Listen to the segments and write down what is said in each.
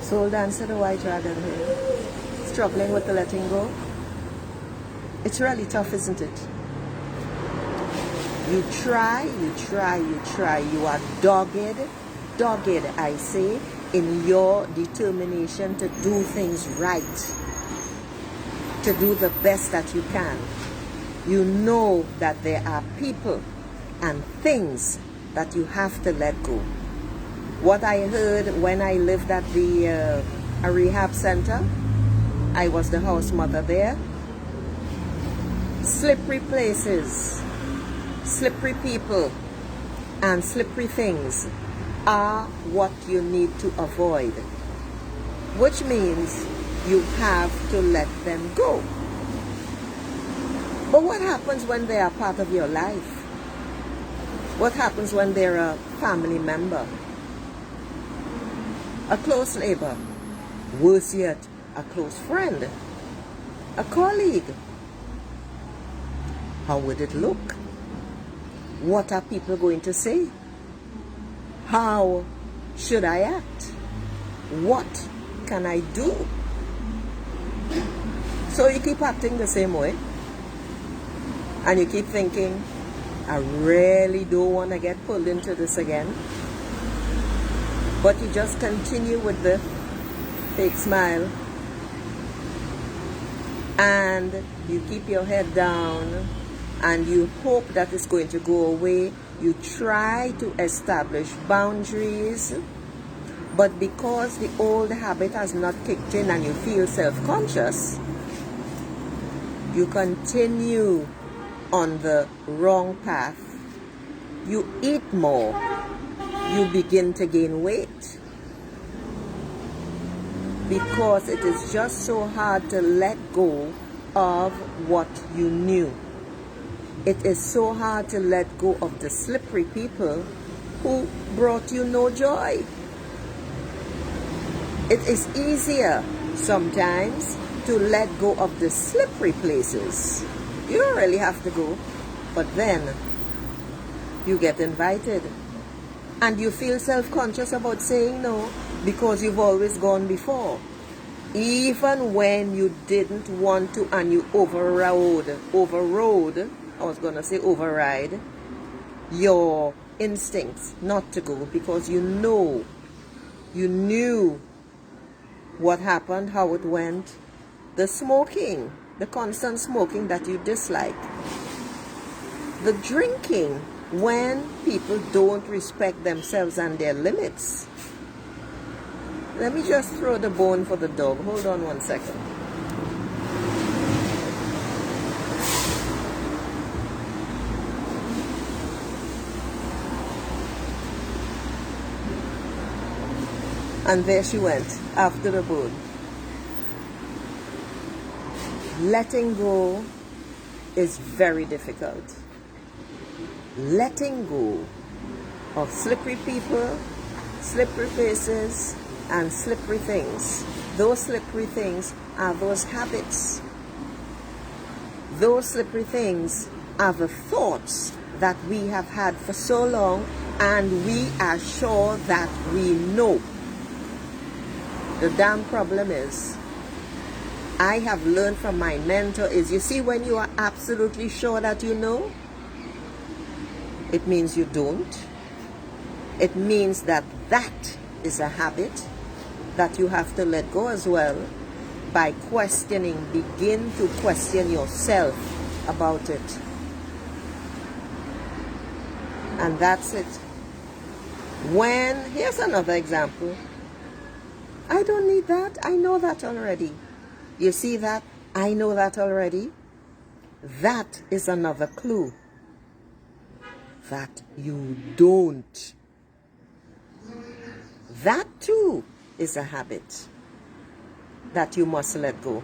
Soul dancer, the white dragon here. Struggling with the letting go. It's really tough, isn't it? You try, you try, you try. You are dogged, I say, in your determination to do things right, to do the best that you can. You know that there are people and things that you have to let go. What I heard when I lived at a rehab center, I was the house mother there. Slippery places, slippery people, and slippery things are what you need to avoid, which means you have to let them go. But what happens when they are part of your life? What happens when they're a family member, a close neighbor, worse yet, a close friend, a colleague? How would it look? What are people going to say? How should I act? What can I do? So you keep acting the same way, and you keep thinking, I really don't want to get pulled into this again. But you just continue with the fake smile, and you keep your head down, and you hope that it's going to go away. You try to establish boundaries, but because the old habit has not kicked in and you feel self-conscious, you continue on the wrong path. You eat more. You begin to gain weight, because it is just so hard to let go of what you knew. It is so hard to let go of the slippery people who brought you no joy. It is easier sometimes to let go of the slippery places. You don't really have to go, but then you get invited. And you feel self-conscious about saying no because you've always gone before. Even when you didn't want to and you overrode, override your instincts not to go, because you knew what happened, how it went. The smoking, the constant smoking that you dislike. The drinking, when people don't respect themselves and their limits. Let me just throw the bone for the dog. Hold on 1 second. And there she went, after the bone. Letting go is very difficult. Letting go of slippery people, slippery places, and slippery things. Those slippery things are those habits. Those slippery things are the thoughts that we have had for so long, and we are sure that we know. The damn problem is, I have learned from my mentor, is you see, when you are absolutely sure that you know, it means you don't. It means that that is a habit that you have to let go as well, by questioning. Begin to question yourself about it. And that's it. Here's another example. I don't need that. I know that already. You see that? I know that already. That is another clue that you don't. That too is a habit that you must let go.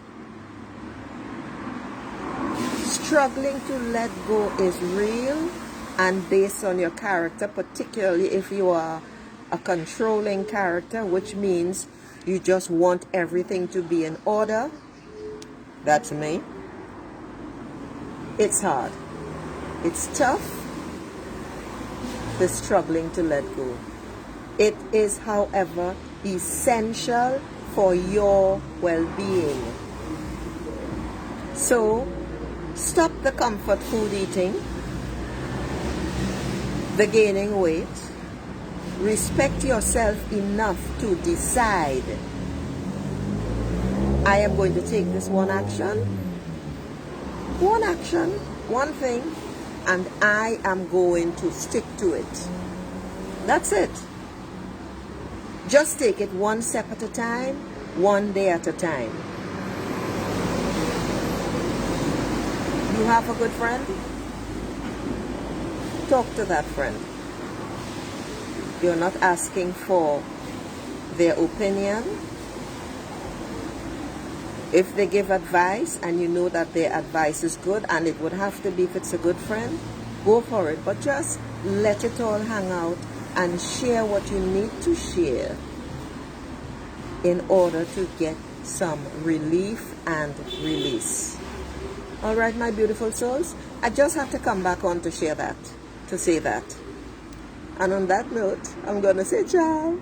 Struggling to let go is real and based on your character, particularly if you are a controlling character, which means you just want everything to be in order. That's me. It's hard. It's tough. The struggling to let go. It is, however, essential for your well-being. So stop the comfort food eating, the gaining weight. Respect yourself enough to decide, I am going to take this one action, one thing, and I am going to stick to it. That's it. Just take it one step at a time, one day at a time. You have a good friend? Talk to that friend. You're not asking for their opinion. If they give advice and you know that their advice is good, and it would have to be if it's a good friend, go for it. But just let it all hang out and share what you need to share in order to get some relief and release. All right, my beautiful souls, I just have to come back on to share that, to say that. And on that note, I'm going to say ciao.